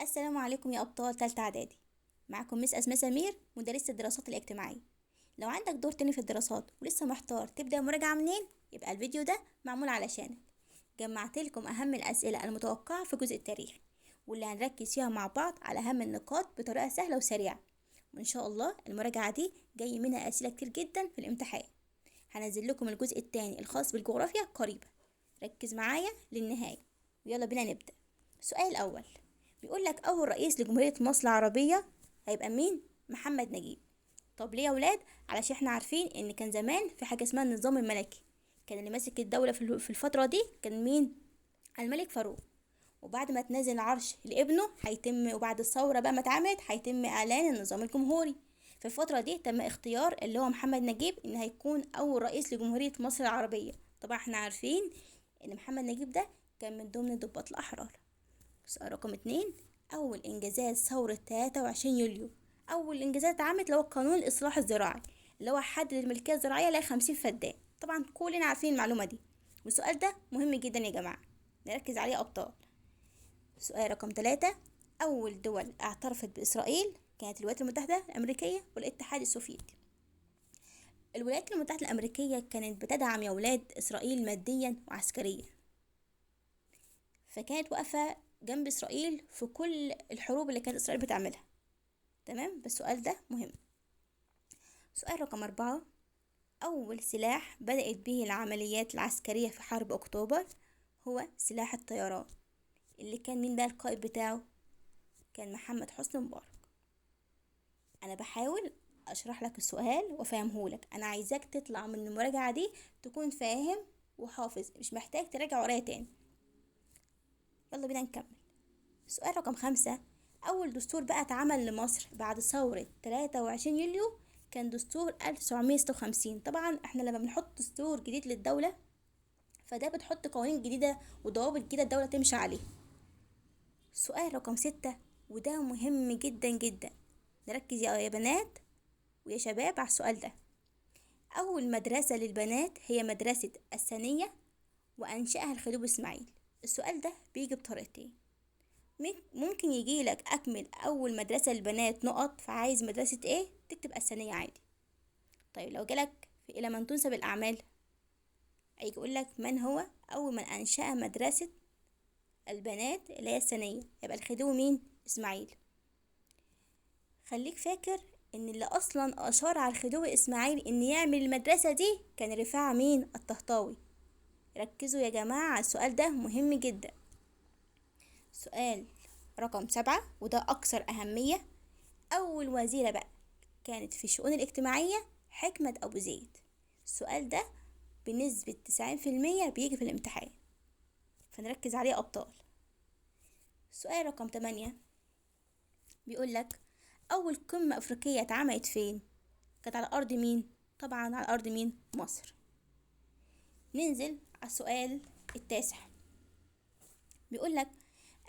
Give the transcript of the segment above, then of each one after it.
السلام عليكم يا أبطال تالتة إعدادي. معكم مس أسماء سمير، مدرسة الدراسات الاجتماعية. لو عندك دور تاني في الدراسات ولسه محتار تبدأ مراجعة منين، يبقى الفيديو ده معمول علشانك. جمعت لكم أهم الأسئلة المتوقعة في جزء التاريخ، واللي هنركز فيها مع بعض على أهم النقاط بطريقة سهلة وسريعة. وإن شاء الله المراجعة دي جاي منها أسئلة كتير جدا في الامتحان. هنزل لكم الجزء التاني الخاص بالجغرافيا قريبا. ركز معايا للنهاية، ويلا بينا نبدأ. السؤال الأول بيقول لك أول رئيس لجمهورية مصر العربية هيبقى مين؟ محمد نجيب. طب ليه يا ولاد؟ علشان احنا عارفين ان كان زمان في حاجة اسمها النظام الملكي، كان اللي ماسك الدولة في الفترة دي كان مين؟ الملك فاروق. وبعد ما تنزل العرش لابنه هيتم، وبعد الثورة بقى ما اتعملت هيتم إعلان النظام الجمهوري. في الفترة دي تم اختيار اللي هو محمد نجيب ان هيكون أول رئيس لجمهورية مصر العربية. طبعا احنا عارفين ان محمد نجيب ده كان من ضمن الضباط الأحرار. سؤال رقم 2، أول إنجازات ثورة 23 يوليو. أول إنجازات اتعملت اللي هو قانون الإصلاح الزراعي، اللي هو حدد الملكية الزراعية ل 50 فدان. طبعا كلنا عارفين المعلومة دي، والسؤال ده مهم جدا يا جماعة، نركز عليه أبطال. سؤال رقم 3، أول دول اعترفت بإسرائيل كانت الولايات المتحدة الأمريكية والاتحاد السوفيتي. الولايات المتحدة الأمريكية كانت بتدعم يا ولاد إسرائيل ماديا وعسكريا، فكانت واقفة جنب إسرائيل في كل الحروب اللي كانت إسرائيل بتعملها. تمام، بس السؤال ده مهم. سؤال رقم 4، أول سلاح بدأت به العمليات العسكرية في حرب أكتوبر هو سلاح الطيران، اللي كان مين بقى القائد بتاعه؟ كان محمد حسني مبارك. أنا بحاول أشرح لك السؤال وأفهمهولك، أنا عايزاك تطلع من المراجعة دي تكون فاهم وحافظ، مش محتاج تراجع ورايا تاني. يلا بينا نكمل. سؤال رقم 5، أول دستور بقى اتعمل لمصر بعد ثورة 23 يوليو كان دستور 1956. طبعا احنا لما بنحط دستور جديد للدولة فده بتحط قوانين جديدة وضوابط جديدة الدولة تمشي عليها. سؤال رقم 6، وده مهم جدا جدا، نركز يا بنات ويا شباب على السؤال ده. أول مدرسة للبنات هي مدرسة الثانية، وأنشأها الخديوي إسماعيل. السؤال ده بيجي بطريقتين، ممكن يجيلك أكمل أول مدرسة للبنات نقط، فعايز مدرسة ايه تكتب الثانية عادي. طيب لو جالك إلى من تنسب الأعمال، هيجي يقولك من هو أول من أنشأ مدرسة البنات اللي هي الثانية، يبقى الخديوي مين؟ إسماعيل. خليك فاكر إن اللي أصلا أشار على الخديوي إسماعيل إن يعمل المدرسة دي كان رفاعة مين؟ الطهطاوي. ركزوا يا جماعة، السؤال ده مهم جدا. سؤال رقم 7 وده أكثر أهمية، أول وزيرة بقى كانت في الشؤون الاجتماعية حكمة أبو زيد. السؤال ده بنسبة 90% بيجي في الامتحان، فنركز عليه أبطال. سؤال رقم 8 بيقول لك أول قمة أفريقية اتعملت فين؟ كانت على أرض مين؟ طبعا على أرض مين؟ مصر. ننزل على السؤال التاسع، بيقول لك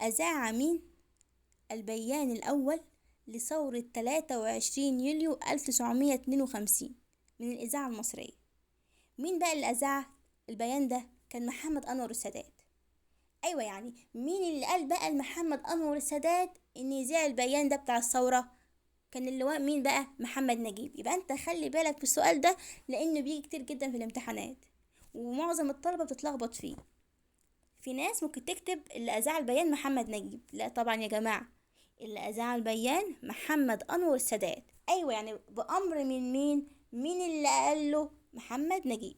أذاع مين البيان الأول لثورة 23 يوليو 1952 من الإذاعة المصرية؟ مين بقى اللي أذاع البيان ده؟ كان محمد أنور السادات. أيوة، يعني مين اللي قال بقى لمحمد أنور السادات إن يذاع البيان ده بتاع الثورة؟ كان اللواء مين بقى؟ محمد نجيب. يبقى أنت خلي بالك في السؤال ده لأنه بيجي كتير جدا في الامتحانات، ومعظم الطلبة بتتلخبط فيه. في ناس ممكن تكتب اللي أذاع البيان محمد نجيب، لا طبعا يا جماعة، اللي أذاع البيان محمد أنور السادات. أيوة، يعني بأمر من مين؟ مين اللي قال له؟ محمد نجيب.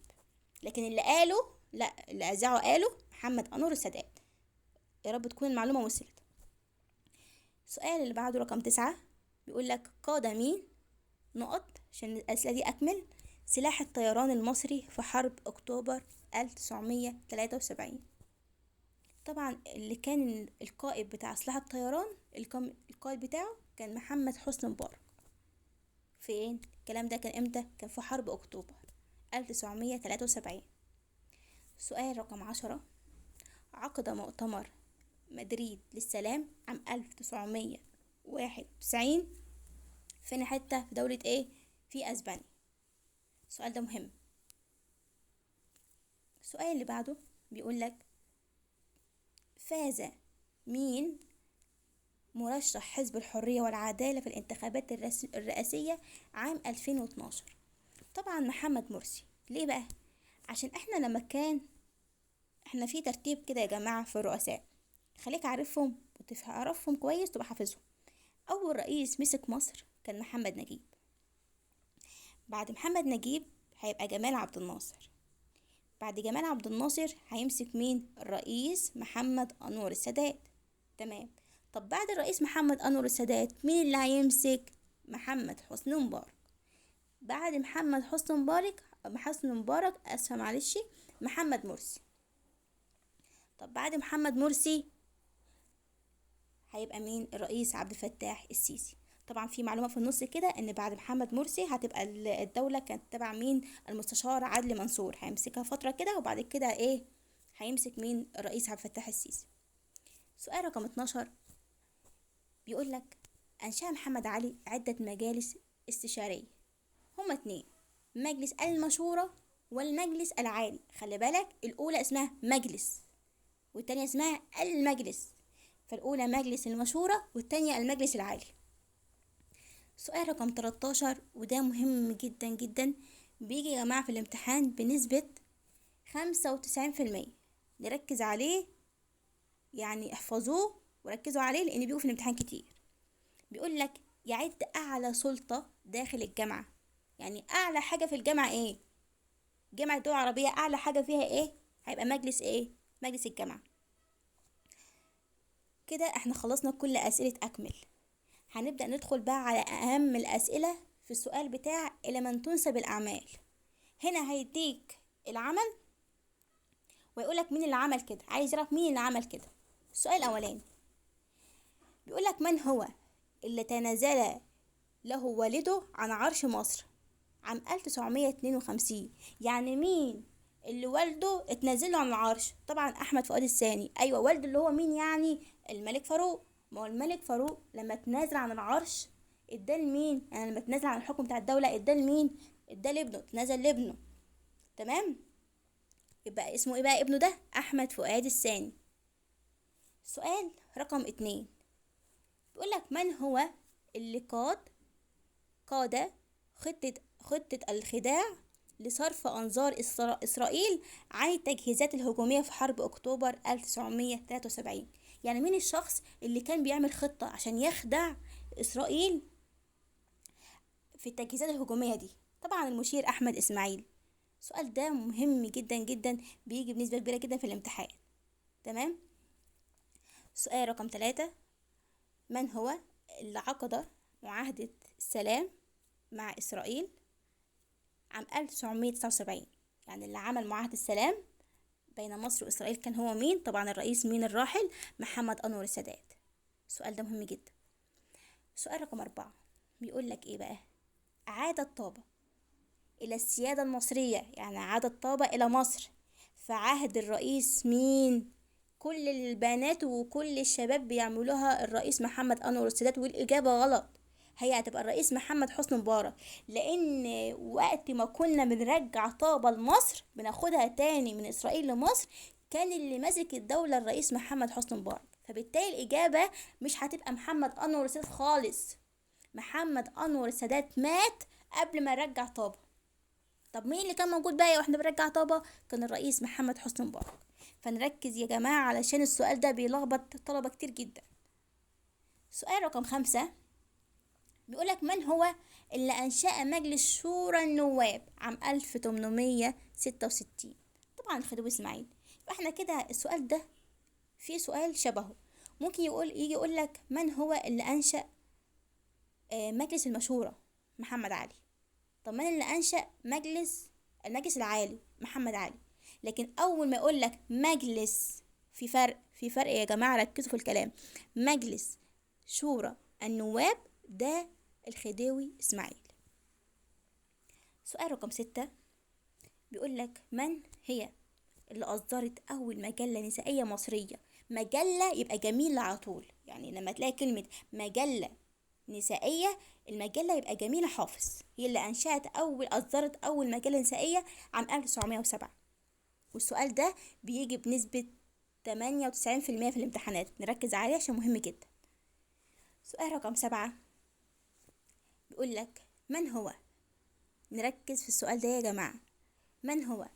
لكن اللي قاله، لا، اللي أذاعه قاله محمد أنور السادات. يا رب تكون المعلومة وصلت. السؤال اللي بعده رقم 9 بيقول لك قاد مين نقط، عشان الأسئلة دي أكمل، سلاح الطيران المصري في حرب أكتوبر 1973. طبعا اللي كان القائد بتاع سلاح الطيران، القائد بتاعه كان محمد حسني مبارك. فين الكلام ده؟ كان امتى؟ كان في حرب أكتوبر 1973. سؤال رقم 10، عقد مؤتمر مدريد للسلام عام 1991 فين حتة في دولة ايه؟ في اسبانيا. السؤال ده مهم. السؤال اللي بعده بيقول لك فاز مين مرشح حزب الحرية والعدالة في الانتخابات الرئاسية عام 2012؟ طبعا محمد مرسي. ليه بقى؟ عشان احنا في ترتيب كده يا جماعة في الرؤساء، خليك عارفهم وتعرفهم كويس تبقى حافظهم. أول رئيس مسك مصر كان محمد نجيب. بعد محمد نجيب هيبقى جمال عبد الناصر. بعد جمال عبد الناصر هيمسك مين؟ الرئيس محمد أنور السادات. تمام. طب بعد الرئيس محمد أنور السادات مين اللي هيمسك؟ محمد حسني مبارك. بعد حسني مبارك اسفه معلش، محمد مرسي. طب بعد محمد مرسي هيبقى مين؟ الرئيس عبد الفتاح السيسي. طبعا في معلومه في النص كده ان بعد محمد مرسي هتبقى الدوله كانت تبع مين؟ المستشار عدلي منصور، هيمسكها فتره كده وبعد كده ايه؟ هيمسك مين؟ الرئيس عبد الفتاح السيسي. سؤال رقم 12 بيقول لك انشأ محمد علي عده مجالس استشاريه، هما اتنين، مجلس المشورة والمجلس العالي. خلي بالك الأولى اسمها مجلس والتانية اسمها المجلس، فالأولى مجلس المشورة والتانية المجلس العالي. سؤال رقم 13 وده مهم جدا جدا، بيجي يا جماعة في الامتحان بنسبة 95%، نركز عليه، يعني احفظوه وركزوا عليه لأن بيجوا في الامتحان كتير. بيقول لك يعد أعلى سلطة داخل الجامعة، يعني أعلى حاجة في الجامعة إيه؟ جامعة الدول العربية أعلى حاجة فيها إيه؟ هيبقى مجلس إيه؟ مجلس الجامعة. كده احنا خلصنا كل أسئلة أكمل. هنبدأ ندخل بقى على أهم الأسئلة في السؤال بتاع إلى من تنسب الأعمال. هنا هيديك العمل ويقولك مين اللي عمل كده، عايز يعرف مين اللي عمل كده. السؤال الأولاني بيقولك من هو اللي تنازل له والده عن عرش مصر عام 1952؟ يعني مين اللي والده اتنازله عن العرش؟ طبعا احمد فؤاد الثاني. ايوه والده اللي هو مين يعني؟ الملك فاروق. ما هو الملك فاروق لما تنازل عن العرش اداه لمين؟ يعني لما تنازل عن الحكم بتاع الدوله اداه لمين؟ اداه لابنه، تنازل لابنه. تمام. يبقى اسمه ايه بقى ابنه ده؟ احمد فؤاد الثاني. سؤال رقم 2 بيقول لك من هو اللي قاد خطة الخداع لصرف أنظار إسرائيل عن التجهيزات الهجومية في حرب أكتوبر 1973؟ يعني مين الشخص اللي كان بيعمل خطة عشان يخدع إسرائيل في التجهيزات الهجومية دي؟ طبعا المشير أحمد إسماعيل. السؤال ده مهم جدا جدا، بيجي بنسبة كبيرة جدا في الامتحان. تمام. سؤال رقم 3 من هو اللي عقد معاهدة السلام مع إسرائيل عام 1979؟ يعني اللي عمل معاهدة السلام بين مصر وإسرائيل كان هو مين؟ طبعا الرئيس مين الراحل؟ محمد أنور السادات. السؤال ده مهم جدا. سؤال رقم 4 بيقول لك إيه بقى؟ أعادت طابة إلى السيادة المصرية، يعني أعادت طابة إلى مصر في عهد الرئيس مين؟ كل البنات وكل الشباب بيعملوها الرئيس محمد أنور السادات، والإجابة غلط، هي هتبقى الرئيس محمد حسني مبارك. لان وقت ما كنا بنرجع طابة لمصر بناخدها تاني من اسرائيل لمصر كان اللي ماسك الدولة الرئيس محمد حسني مبارك، فبالتالي الاجابة مش هتبقى محمد انور السادات خالص. محمد انور السادات مات قبل ما يرجع طابة. طب مين اللي كان موجود بقى واحنا بنرجع طابة؟ كان الرئيس محمد حسني مبارك. فنركز يا جماعة علشان السؤال ده بيلخبط طلبة كتير جدا. سؤال رقم 5 بيقولك من هو اللي أنشأ مجلس شورى النواب عام 1866؟ طبعا الخديوي إسماعيل. فاحنا كده السؤال ده فيه سؤال شبهه، ممكن يجي يقولك من هو اللي أنشأ مجلس المشورة؟ محمد علي. طب من اللي أنشأ المجلس العالي؟ محمد علي. لكن أول ما يقولك مجلس، في فرق يا جماعة، ركزوا في الكلام. مجلس شورى النواب ده الخديوي إسماعيل. سؤال رقم 6 بيقول لك من هي اللي أصدرت أول مجلة نسائية مصرية؟ مجلة يبقى جميلة على طول، يعني لما تلاقي كلمة مجلة نسائية المجلة يبقى جميلة حافظ. هي اللي أصدرت أول مجلة نسائية عام 1907. والسؤال ده بيجي بنسبة 98% في الامتحانات، نركز عليه عشان مهم جدا. سؤال رقم 7 بيقول لك من هو، نركز في السؤال ده يا جماعة، من هو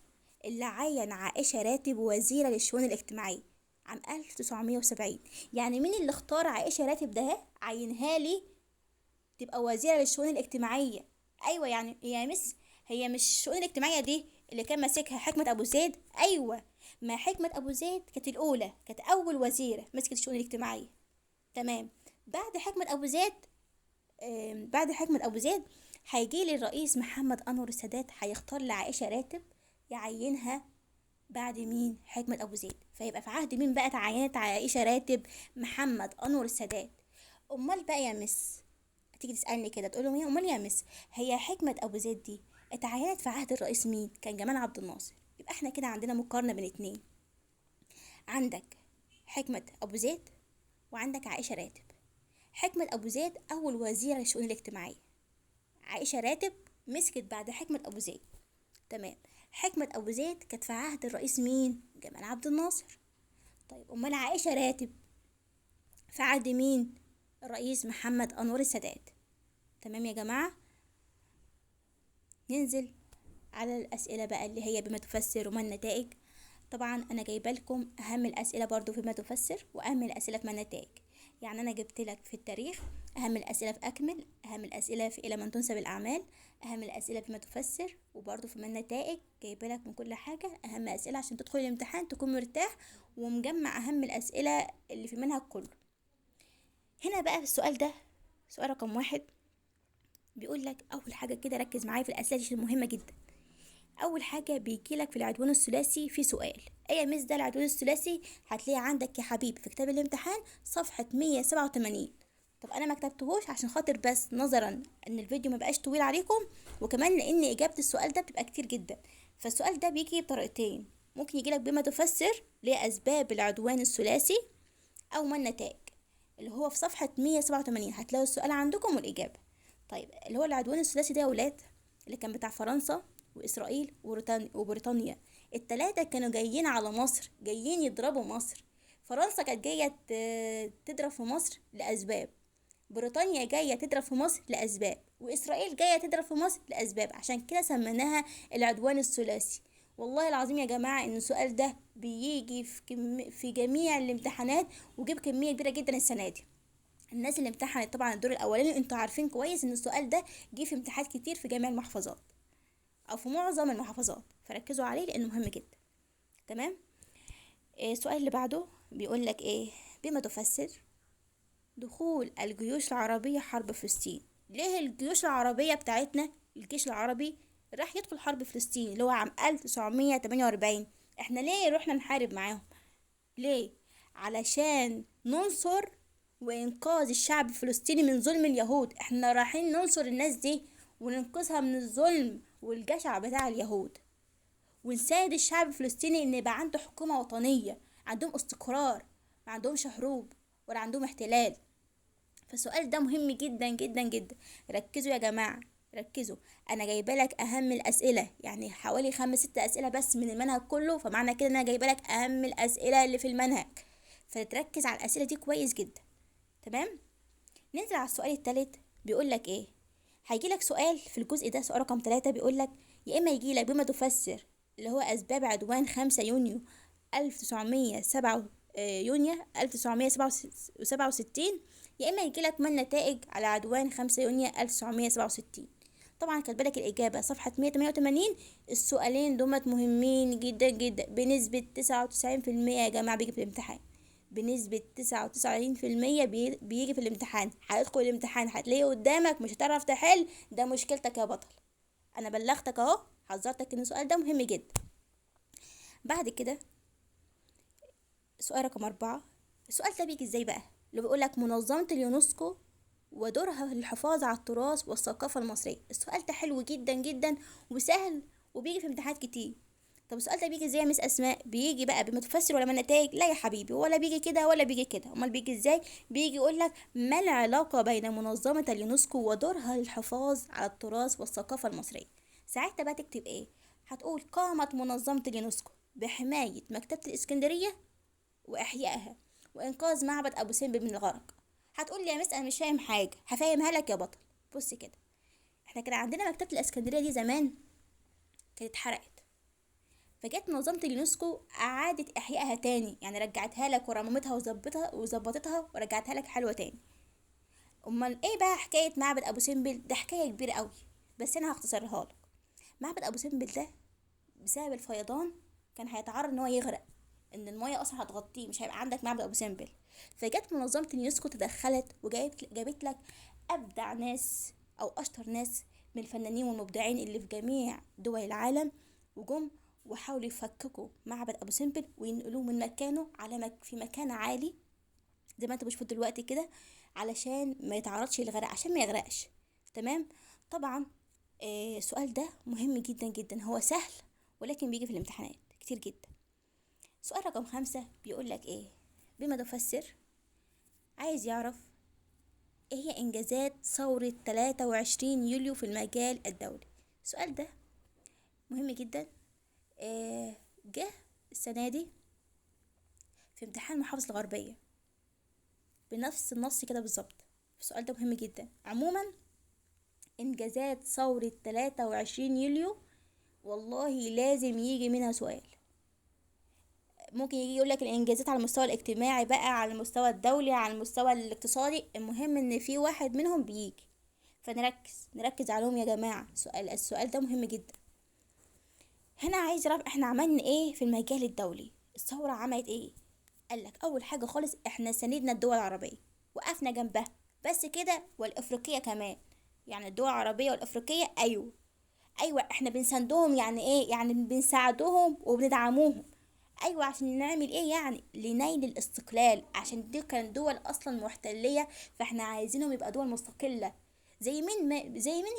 اللي عين عائشة راتب وزيرة للشؤون الاجتماعية عام 1970؟ يعني مين اللي اختار عائشة راتب ده عينها لي تبقى وزيرة للشؤون الاجتماعية؟ ايوه يعني هي هي مش الشؤون الاجتماعية دي اللي كان ماسكها حكمة ابو زيد؟ ايوه، ما حكمة ابو زيد كانت الاولى، كانت اول وزيرة مسكت الشؤون الاجتماعية. تمام. بعد حكمة ابو زيد بعد حكمة ابو زيد هيجي لي الرئيس محمد انور السادات، هيختار لعائشة راتب يعينها بعد مين؟ حكمة ابو زيد. فيبقى في عهد مين بقى تعينت عائشة راتب؟ محمد انور السادات. امال بقى يا مس، تيجي تسألني كده تقول لهم امال يا مس، هي حكمة ابو زيد دي اتعينت في عهد الرئيس مين؟ كان جمال عبد الناصر. يبقى احنا كده عندنا مقارنة بين اتنين، عندك حكمة ابو زيد وعندك عائشة راتب. حكمة ابو زيد اول وزيرة للشؤون الاجتماعية، عائشة راتب مسكت بعد حكمة ابو زيد. تمام. حكمة ابو زيد كانت في عهد الرئيس مين؟ جمال عبد الناصر. طيب امال عائشة راتب في عهد مين؟ الرئيس محمد انور السادات. تمام يا جماعة. ننزل على الأسئلة بقى اللي هي بما تفسر وما النتائج. طبعا أنا جايبة لكم أهم الأسئلة برضو فيما تفسر وأهم الأسئلة في ما النتائج. يعني أنا جبت لك في التاريخ أهم الأسئلة في أكمل، أهم الأسئلة في إلى من تنسب الأعمال، أهم الأسئلة فيما تفسر، وبرضو في ما النتائج جايبة لك من كل حاجة أهم أسئلة عشان تدخل الامتحان تكون مرتاح ومجمع أهم الأسئلة اللي في المنهج كله. هنا بقى في السؤال ده، سؤال رقم 1 بيقول لك أول حاجة كده ركز معايا في الأسئلة دي مهمة جدا. اول حاجه بيجي لك في العدوان الثلاثي في سؤال، ايه يا مس ده العدوان الثلاثي؟ هتلاقيه عندك يا حبيبي في كتاب الامتحان صفحه 187. طب انا ما كتبتهوش عشان خاطر بس نظرا ان الفيديو ما بقاش طويل عليكم، وكمان لان اجابه السؤال ده بتبقى كتير جدا. فالسؤال ده بيجي بطريقتين، ممكن يجي لك بما تفسر لاسباب العدوان الثلاثي او ما النتائج، اللي هو في صفحه 187 هتلاقوا السؤال عندكم والاجابه. طيب اللي هو العدوان الثلاثي ده يا ولاد اللي كان بتاع فرنسا وإسرائيل وبريطانيا. التلاتة كانوا جايين على مصر، جايين يضربوا مصر. فرنسا كانت جاية تضرب في مصر لأسباب، بريطانيا جاية تضرب في مصر لأسباب، وإسرائيل جاية تضرب في مصر لأسباب، عشان كده سميناها العدوان الثلاثي. والله العظيم يا جماعة إن السؤال ده بيجي في جميع الامتحانات، وجيب كمية كبيرة جدا السنة دي. الناس اللي امتحنت طبعا الدور الأولاني انتوا عارفين كويس إن السؤال ده جه في امتحانات كتير في جميع المحافظات او في معظم المحافظات، فركزوا عليه لانه مهم جدا. تمام. السؤال اللي بعده بيقول لك ايه؟ بما تفسر دخول الجيوش العربية حرب فلسطين. ليه الجيوش العربية بتاعتنا، الجيش العربي راح يدخل حرب فلسطين اللي هو عام 1948؟ احنا ليه رحنا نحارب معاهم؟ ليه؟ علشان ننصر وإنقاذ الشعب الفلسطيني من ظلم اليهود. احنا رايحين ننصر الناس دي وننقذها من الظلم والجشع بتاع اليهود، ونساعد الشعب الفلسطيني ان يبقى عنده حكومة وطنية، عندهم استقرار، ما عندهمش حروب ولا عندهم احتلال. فالسؤال ده مهم جدا جدا جدا. ركزوا يا جماعة، ركزوا. انا جايبه لك اهم الاسئله، يعني حوالي 5 6 اسئله بس من المنهج كله، فمعنى كده ان انا جايبه لك اهم الاسئله اللي في المنهج، فتركز على الاسئله دي كويس جدا. تمام. ننزل على السؤال الثالث. بيقول لك ايه؟ هيجي لك سؤال في الجزء ده، سؤال رقم 3 بيقول لك يا اما يجي لك بما تفسر اللي هو اسباب عدوان 5 يونيو 1907 يونيو 1967، يا اما يجي لك ما النتائج على عدوان 5 يونيو 1967. طبعا كاتبه لك الاجابه صفحه 188. السؤالين دول مهمين جدا جدا، بنسبه 99% يا جماعه بيجي في الامتحان، بنسبة 99% بيجي في الامتحان. هيدخل الامتحان هتلاقيه قدامك مش هتعرف تحل، ده مشكلتك يا بطل. انا بلغتك اهو، حذرتك ان السؤال ده مهم جدا. بعد كده سؤال رقم 4. السؤال ده بيجي ازاي بقى؟ اللي بيقولك منظمة اليونسكو ودورها للحفاظ على التراث والثقافة المصرية. السؤال ده حلو جدا جدا وسهل وبيجي في امتحانات كتير. طب السؤال ده بيجي ازاي يا مس اسماء؟ بيجي بقى بما تفسر ولا ما النتائج؟ لا يا حبيبي، ولا بيجي كده ولا بيجي كده. امال بيجي ازاي؟ بيجي يقولك ما العلاقة بين منظمة اليونسكو ودورها للحفاظ على التراث والثقافة المصرية. ساعتها بقى تكتب ايه؟ هتقول قامت منظمة اليونسكو بحماية مكتبة الإسكندرية وإحيائها وإنقاذ معبد أبو سمبل من الغرق. هتقول لي يا مس انا مش فاهم حاجه، هفهمها لك يا بطل. بص كده، احنا كان عندنا مكتبه الاسكندريه دي زمان كانت اتحرقت، فجت منظمه اليونسكو اعادت احيائها تاني، يعني رجعتها لك ورممتها وظبطتها ورجعتها لك حلوه تاني. امال ايه بقى حكايه معبد ابو سمبل؟ ده حكايه كبيره قوي، بس انا هختصرها لك. معبد ابو سمبل ده بسبب الفيضان كان هيتعرض ان هو يغرق، ان المايه اصلا هتغطيه، مش هيبقى عندك معبد ابو سمبل. فجت منظمه اليونسكو تدخلت وجابت لك ابدع ناس او اشطر ناس من الفنانين والمبدعين اللي في جميع دول العالم، وجم وحاولوا يفككوا معبد ابو سمبل وينقلوه من مكانه في مكان عالي زي ما انت بتشوف دلوقتي كده، علشان ما يتعرضش للغرق، عشان ما يغرقش. تمام. طبعا السؤال ده مهم جدا جدا، هو سهل ولكن بيجي في الامتحانات كتير جدا. سؤال رقم 5 بيقول لك ايه؟ بما تفسر. عايز يعرف ايه هي انجازات ثورة 23 يوليو في المجال الدولي. السؤال ده مهم جدا. جه السنة دي في امتحان محافظة الغربية بنفس النص كده بالظبط. السؤال ده مهم جدا. عموما انجازات ثورة 23 يوليو والله لازم يجي منها سؤال. ممكن يجي يقولك الانجازات على المستوى الاجتماعي بقى، على المستوى الدولي، على المستوى الاقتصادي، المهم ان في واحد منهم بيجي. فنركز عليهم يا جماعة. السؤال ده مهم جدا. هنا عايز اعرف احنا عملنا ايه في المجال الدولي. الثورة عملت ايه؟ قالك اول حاجة خالص احنا ساندنا الدول العربية، وقفنا جنبها، بس كده والافريقية كمان. يعني الدول العربية والافريقية، ايوه احنا بنساندهم، يعني ايه؟ يعني بنساعدوهم وبندعموهم. ايوه عشان نعمل ايه؟ يعني لنيل الاستقلال، عشان دي كانت دول اصلا محتليه، فاحنا عايزينهم يبقى دول مستقله. زي مين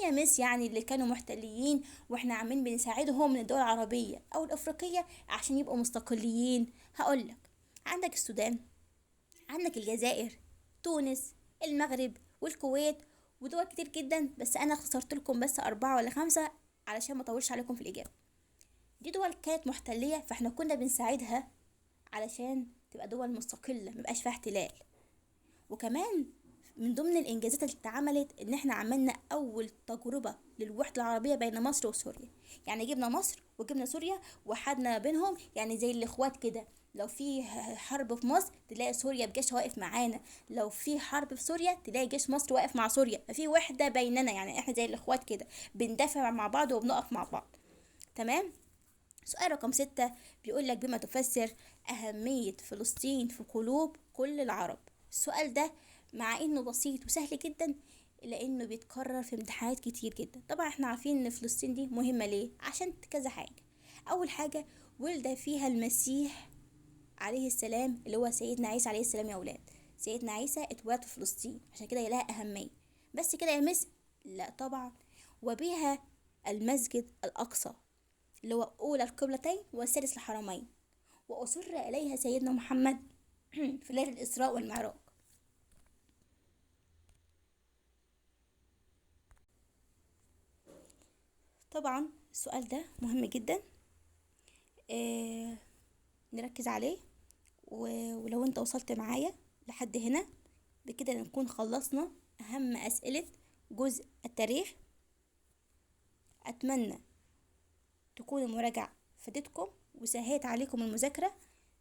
يا مس يعني اللي كانوا محتليين واحنا عاملين بنساعدهم من الدول العربيه او الافريقيه عشان يبقوا مستقلين؟ هقولك، عندك السودان، عندك الجزائر، تونس، المغرب، والكويت، ودول كتير جدا، بس انا اختصرت لكم بس 4 ولا 5 علشان ما اطولش عليكم في الاجابه. دي دول كانت محتليه، فاحنا كنا بنساعدها علشان تبقى دول مستقله مبقاش فيها احتلال. وكمان من ضمن الانجازات اللي اتعملت ان احنا عملنا اول تجربه للوحده العربيه بين مصر وسوريا. يعني جبنا مصر وجبنا سوريا وحدنا بينهم، يعني زي الاخوات كده. لو في حرب في مصر تلاقي سوريا بجيشها واقف معانا، لو في حرب في سوريا تلاقي جيش مصر واقف مع سوريا، ففي وحده بيننا، يعني احنا زي الاخوات كده بندافع مع بعض وبنقف مع بعض. تمام. سؤال رقم 6 بيقول لك بما تفسر أهمية فلسطين في قلوب كل العرب. السؤال ده مع إنه بسيط وسهل جدا إلا إنه بيتكرر في امتحانات كتير جدا. طبعا احنا عارفين إن فلسطين دي مهمة ليه؟ عشان كذا حاجة. أول حاجة، ولد فيها المسيح عليه السلام، اللي هو سيدنا عيسى عليه السلام يا أولاد. سيدنا عيسى اتولد في فلسطين، عشان كده لها أهمية. بس كده يا مس؟ لا طبعا. وبها المسجد الأقصى، اللي هو أولى القبلتين والثالث الحرمين، وأسر إليها سيدنا محمد في ليلة الإسراء والمعراج. طبعا السؤال ده مهم جدا. آه نركز عليه. ولو انت وصلت معايا لحد هنا، بكده نكون خلصنا أهم أسئلة جزء التاريخ. أتمنى تكون المراجعة فادتكم وسهلت عليكم المذاكرة.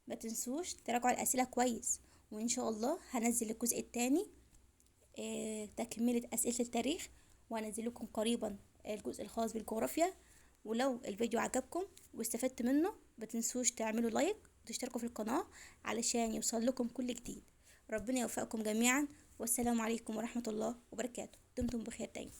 ما تنسوش تراجعوا الأسئلة كويس، وإن شاء الله هنزل الجزء الثاني تكملة أسئلة التاريخ، وهنزل لكم قريبا الجزء الخاص بالجغرافيا. ولو الفيديو عجبكم واستفدت منه ما تنسوش تعملوا لايك وتشتركوا في القناة علشان يوصل لكم كل جديد. ربنا يوفقكم جميعا، والسلام عليكم ورحمة الله وبركاته. دمتم بخير دايما.